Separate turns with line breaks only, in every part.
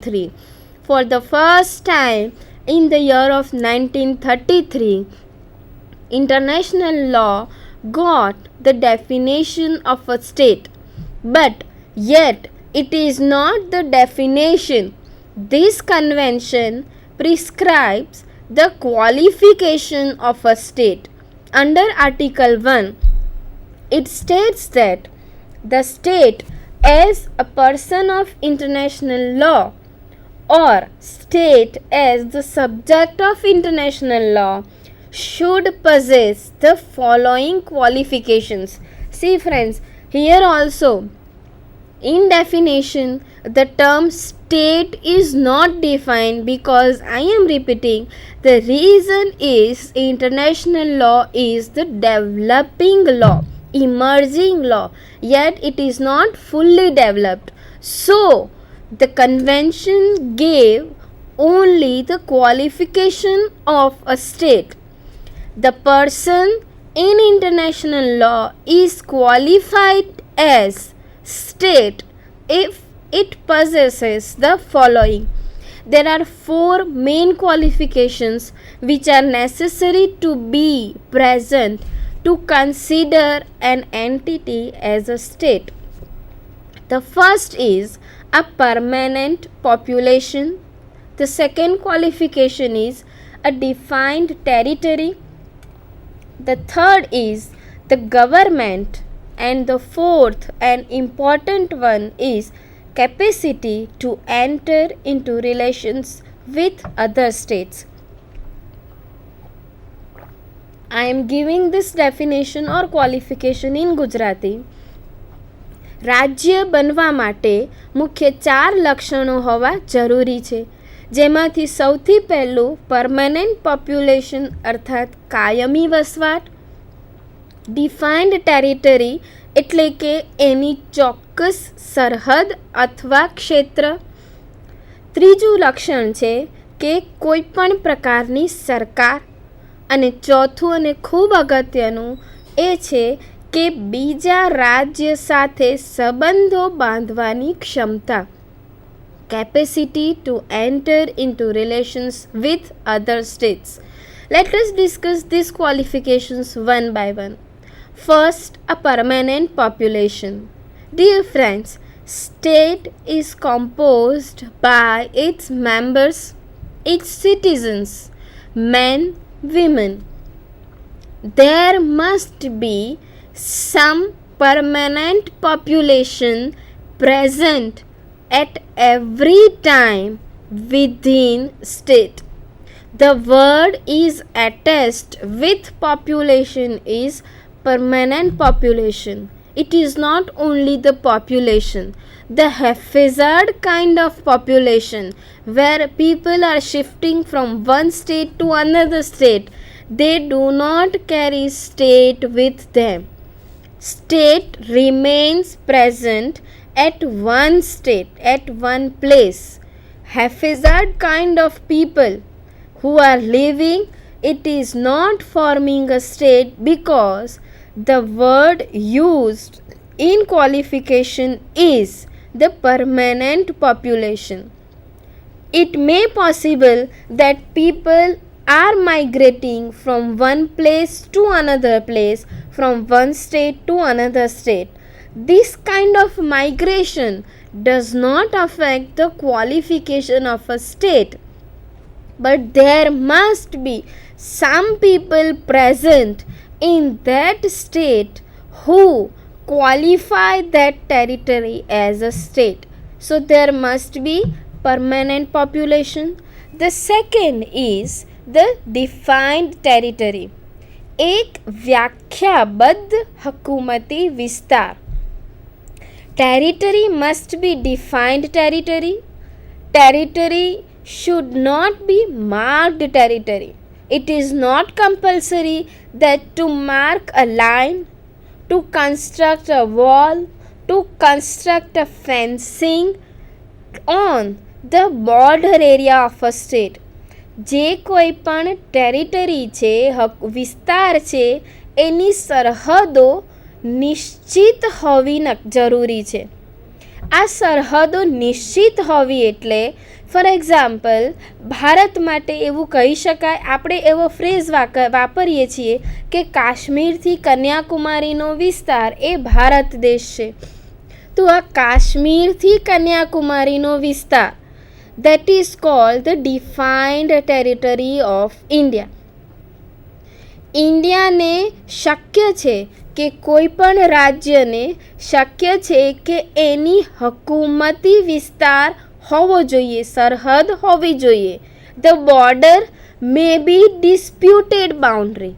1933. For the first time in the year of 1933, international law got the definition of a state, but yet it is not the definition. This convention prescribes the qualification of a state. Under Article 1, it states that the state as a person of international law or state as the subject of international law should possess the following qualifications. See friends, here also in definition the term state is not defined because I am repeating, the reason is international law is the developing law, emerging law, yet it is not fully developed. So the convention gave only the qualification of a state. The person in international law is qualified as state if it possesses the following. There are 4 main qualifications which are necessary to be present to consider an entity as a state. The first is a permanent population. The second qualification is a defined territory. The third is the government, and the fourth and important one is capacity to enter into relations with other states. I am giving this definition or qualification in Gujarati. રાજ્ય બનવા માટે મુખ્ય 4 લક્ષણો હોવા જરૂરી છે, જેમાંથી સૌથી પહેલું પરમેનન્ટ પોપ્યુલેશન અર્થાત કાયમી વસવાટ, ડિફાઇન્ડ ટેરિટરી એટલે કે એની ચોક્કસ સરહદ અથવા ક્ષેત્ર. ત્રીજું લક્ષણ છે કે કોઈ પણ પ્રકારની સરકાર, અને ચોથું અને ખૂબ અગત્યનું એ છે કે બીજા રાજ્ય સાથે સંબંધો બાંધવાની ક્ષમતા, capacity to enter into relations with other states. Let us discuss these qualifications one by one. First, a permanent population. Dear friends, state is composed by its members, its citizens, men, women. There must be some permanent population present at every time within state. The word is attached with population is permanent population. It is not only the population, the haphazard kind of population where people are shifting from one state to another state. They do not carry state with them. State remains present at one state, at one place. Haphazard kind of people who are living, it is not forming a state because the word used in qualification is the permanent population. It may possible that people are migrating from one place to another place, from one state to another state. This kind of migration does not affect the qualification of a state, but there must be some people present in that state who qualify that territory as a state. So there must be permanent population. The second is the defined territory. एक व्याख्याबद्ध हकूमती विस्तार. Territory must be defined territory. Territory should not be marked territory. It is not compulsory that to mark a line, to construct a wall, to construct a fencing on the border area of a state. જે કોઈ પણ territory છે, વિસ્તાર છે, એની સરહદો નિશ્ચિત હોવી જરૂરી છે. આ સરહદો નિશ્ચિત હોવી એટલે ફોર એક્ઝામ્પલ ભારત માટે એવું કહી શકાય, આપણે એવો ફ્રેઝ વાપરીએ છીએ કે કાશ્મીરથી કન્યાકુમારીનો વિસ્તાર એ ભારત દેશ છે. તો આ કાશ્મીરથી કન્યાકુમારીનો વિસ્તાર that is called the defined territory of India. ઇન્ડિયાને શક્ય છે કે કોઈ પણ રાજ્યને શક્ય છે કે એની હકુમતી વિસ્તાર હોવો જોઈએ, સરહદ હોવી જોઈએ. The border may be disputed boundary,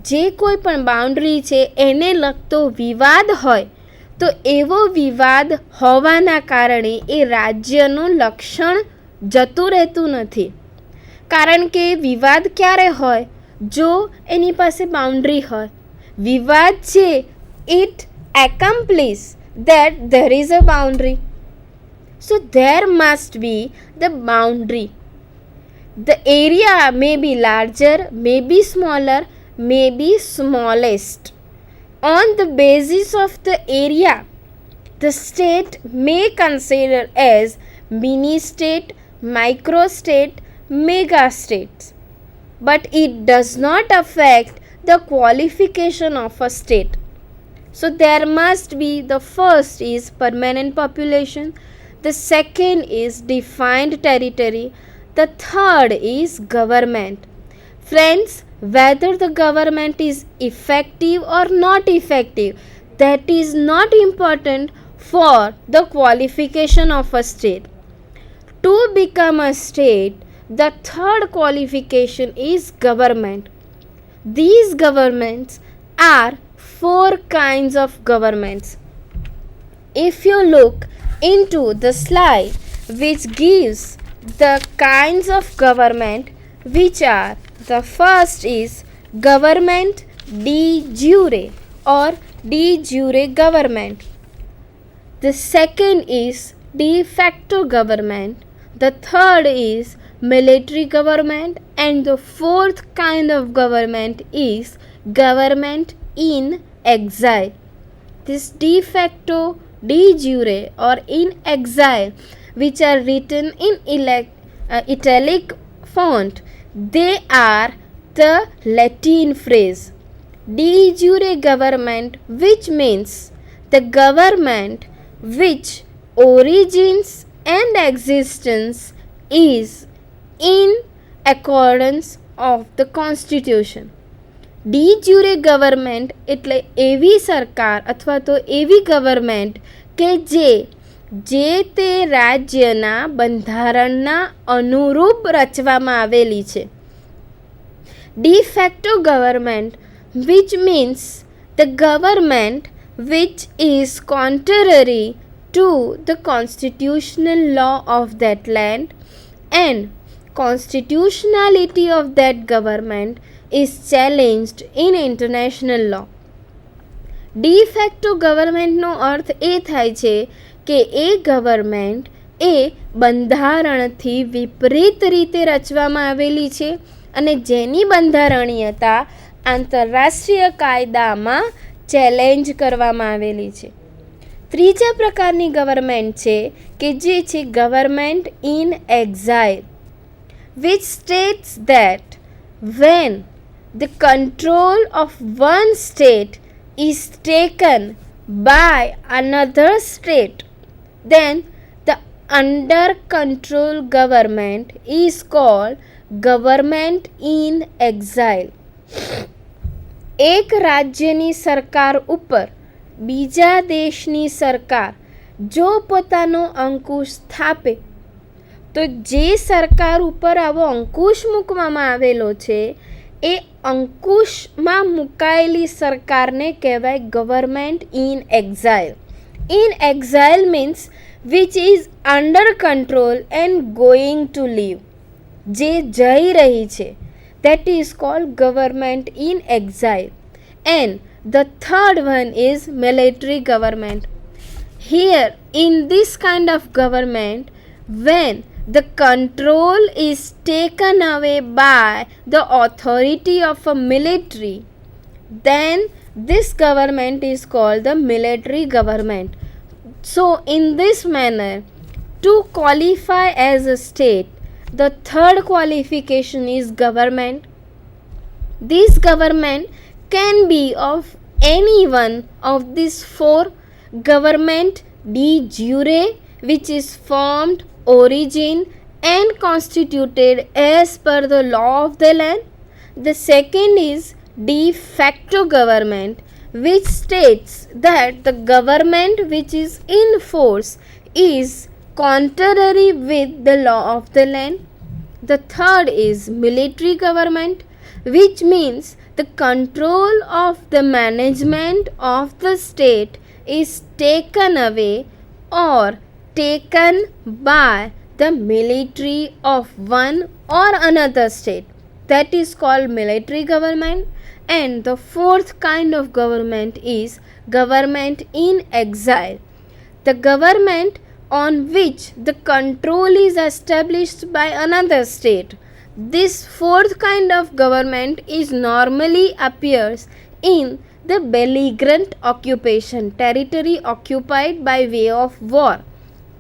જે કોઈ પણ બાઉન્ડ્રી છે એને લગતો વિવાદ હોય તો એવો વિવાદ હોવાના કારણે એ રાજ્યનું લક્ષણ જતું રહેતું નથી. કારણ કે વિવાદ ક્યારે હોય? જો એની પાસે બાઉન્ડ્રી હોય. વિવાદ છે it accomplish that there is a boundary. So there must be the boundary. The area may be larger, may be smaller, may be smallest. On the basis of the area, the state may consider as mini state, micro state, mega states. But it does not affect the qualification of a state. So there must be, the first is permanent population, the second is defined territory, the third is government. Friends, whether the government is effective or not effective, that is not important for the qualification of a state. To become a state, the third qualification is government. These governments are 4 kinds of governments. If you look into the slide which gives the kinds of government, which are, the first is government de jure or de jure government. The second is de facto government. The third is military government, and the fourth kind of government is government in exile. This de facto, de jure or in exile, which are written in italic font, they are the Latin phrase. De jure government, which means the government which origins and existence is in accordance of the constitution. De jure government એટલે એવી સરકાર અથવા તો એવી government કે જે તે રાજ્યના બંધારણના અનુરૂપ રચવામાં આવેલી છે. D facto government which means the government which is contrary to the constitutional law of that land, and constitutionality of that government is challenged in international law. De facto ગવર્મેન્ટનો અર્થ એ થાય છે કે એ ગવર્મેન્ટ એ બંધારણથી વિપરીત રીતે રચવામાં આવેલી છે અને જેની બંધારણીયતા આંતરરાષ્ટ્રીય કાયદામાં ચેલેન્જ કરવામાં આવેલી છે. ત્રીજા પ્રકારની ગવર્મેન્ટ છે કે જે છે government in exile, which states that when the control of one state is taken by another state, then the under control government is called government in exile. એક રાજ્યની સરકાર ઉપર બીજા દેશની સરકાર જો પોતાનો અંકુશ સ્થાપે તો જે સરકાર ઉપર આવો અંકુશ મૂકવામાં આવેલો છે એ અંકુશમાં મુકાયેલી સરકારને કહેવાય government in exile. In exile means which is under control and going to leave, જે જઈ રહી છે, that is called government in exile. And the third one is military government. Here in this kind of government, when the control is taken away by the authority of a military, then this government is called the military government. So, in this manner, to qualify as a state, the third qualification is government. This government can be of any one of these four: government de jure, which is formed, origin, and constituted as per the law of the land. The second is de facto government, which states that the government which is in force is contrary with the law of the land. The third is military government, which means the control of the management of the state is taken away or taken by the military of one or another state. That is called military government. And the fourth kind of government is government in exile, the government on which the control is established by another state. This fourth kind of government is normally appears in the belligerent occupation, territory occupied by way of war.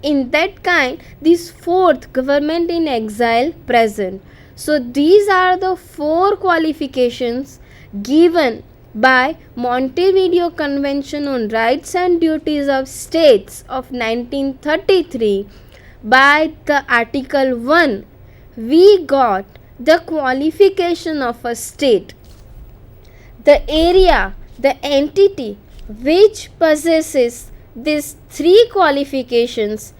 In that kind, this fourth government in exile present. So these are the four qualifications given by Montevideo Convention on Rights and Duties of States of 1933. By the Article 1, we got the qualification of a state. The area, the entity which possesses these three qualifications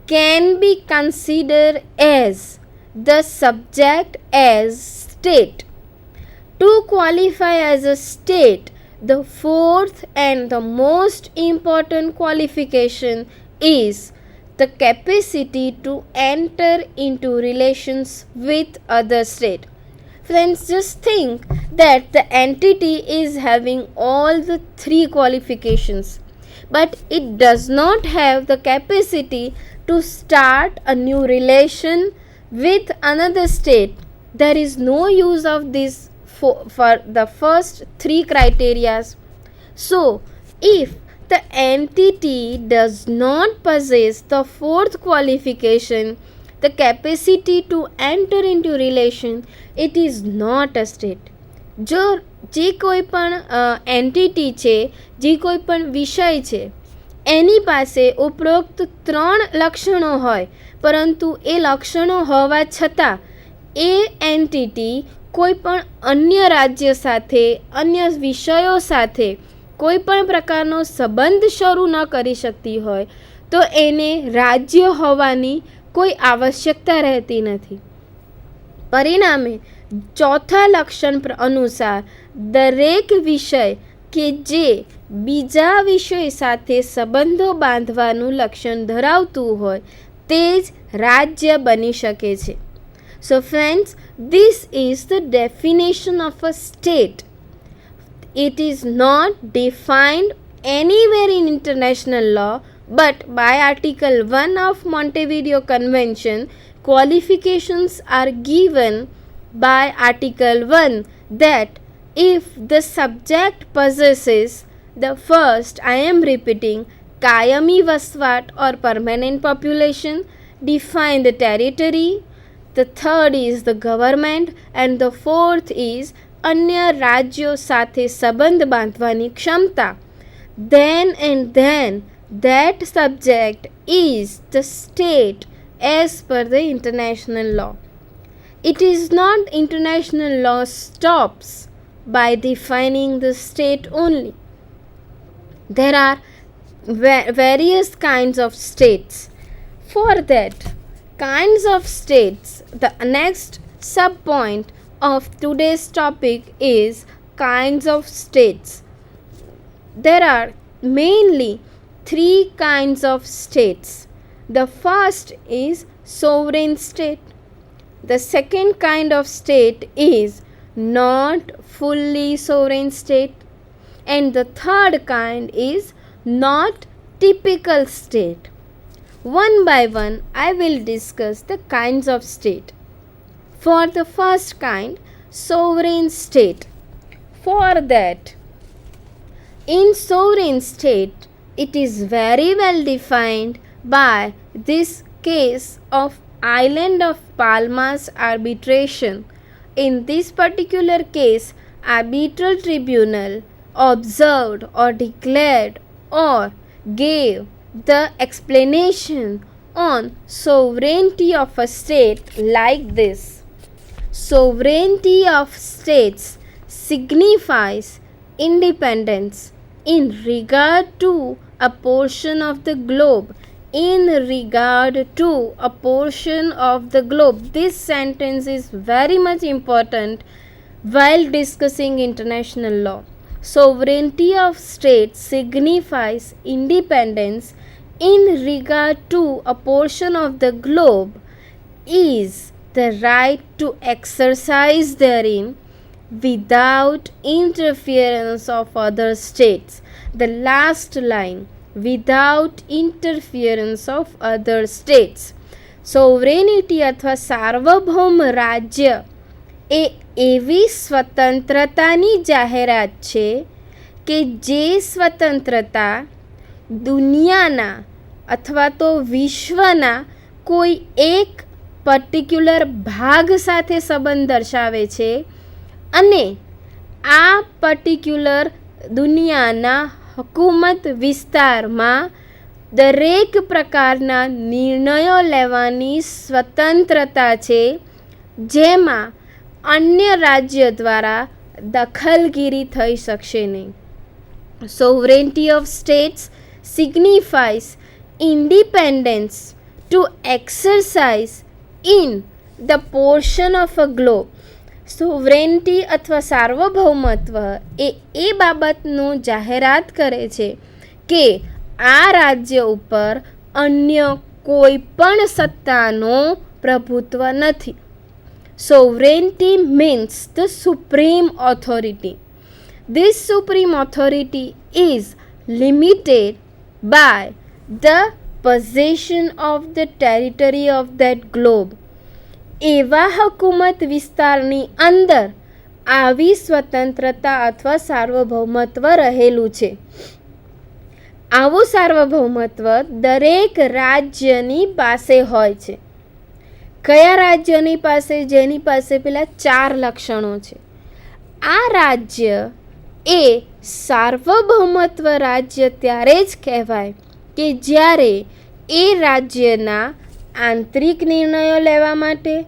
can be considered as the subject as state. To qualify as a state, the fourth and the most important qualification is the capacity to enter into relations with other state. Friends, just think that the entity is having all the three qualifications, but it does not have the capacity to start a new relation with another state. There is no use of this for the first three criteria. So, if the entity does not possess the fourth qualification, the capacity to enter into relation, it is not a state. જો જે કોઈ પણ entity છે, જે કોઈ પણ વિષય છે, એની પાસે ઉપરોક્ત 3 લક્ષણો હોય, પરંતુ એ લક્ષણો હોવા છતાં એ એન્ટિટી કોઈ પણ અન્ય રાજ્ય સાથે, અન્ય વિષયો સાથે કોઈ પણ પ્રકારનો સંબંધ શરૂ ન કરી શકતી હોય, તો એને રાજ્ય હોવાની કોઈ આવશ્યકતા રહેતી નથી. પરિણામે ચોથા લક્ષણ અનુસાર દરેક વિષય કે જે બીજા વિષય સાથે સંબંધો બાંધવાનું લક્ષણ ધરાવતું હોય તે જ રાજ્ય બની શકે છે. So friends, this is the definition of a state. It is not defined anywhere in international law, but by Article 1 of Montevideo Convention, qualifications are given by Article 1 that if the subject possesses the first, I am repeating, Kayami Vaswat or permanent population, define the territory, the third is the government, and the fourth is अन्य राज्यों સાથે સંબંધ બાંધવાની ક્ષમતા, then and then that subject is the state as per the international law. It is not international law stops by defining the state only. There are various kinds of states. For that kinds of states, the next sub-point of today's topic is kinds of states. There are mainly 3 kinds of states. The first is sovereign state. The second kind of state is not fully sovereign state. And the third kind is not typical state. One by one, I will discuss the kinds of state. For the first kind, sovereign state. For that, in sovereign state, It is very well defined by this case of Island of Palmas arbitration. In this particular case, arbitral tribunal observed or declared or gave the explanation on sovereignty of a state like this. Sovereignty of states signifies independence in regard to a portion of the globe. In regard to a portion of the globe. This sentence is very much important while discussing international law. Sovereignty of states signifies independence in regard to a portion of the globe is the right to exercise therein without interference of other states. The last line, without interference of other states. સોવરેનિટી અથવા સાર્વભૌમ રાજ્ય એ એવી સ્વતંત્રતાની જાહેરાત છે કે જે સ્વતંત્રતા દુનિયાના અથવા તો વિશ્વના કોઈ એક પર્ટિક્યુલર ભાગ સાથે સંબંધ દર્શાવે છે અને આ પર્ટિક્યુલર દુનિયાના હકુમત વિસ્તારમાં દરેક પ્રકારના નિર્ણયો લેવાની સ્વતંત્રતા છે જેમાં અન્ય રાજ્ય દ્વારા દખલગીરી થઈ શકશે નહીં. Sovereignty of states signifies independence to exercise in the portion of a globe. સોવરેન્ટી અથવા સાર્વભૌમત્વ એ બાબતનું જાહેરાત કરે છે કે આ રાજ્ય ઉપર અન્ય કોઈ પણ સત્તાનો પ્રભુત્વ નથી. Sovereignty means the supreme authority. This supreme authority is limited by the possession of the territory of that globe. એવા હકુમત વિસ્તારની અંદર આવી સ્વતંત્રતા અથવા સાર્વભૌમત્વ રહેલું છે. આવું સાર્વભૌમત્વ દરેક રાજ્યની પાસે હોય છે. કયા રાજ્યની પાસે? જેની પાસે પેલા 4 લક્ષણો છે. આ રાજ્ય એ સાર્વભૌમત્વ રાજ્ય ત્યારે જ કહેવાય કે જ્યારે એ રાજ્યના આંતરિક નિર્ણયો લેવા માટે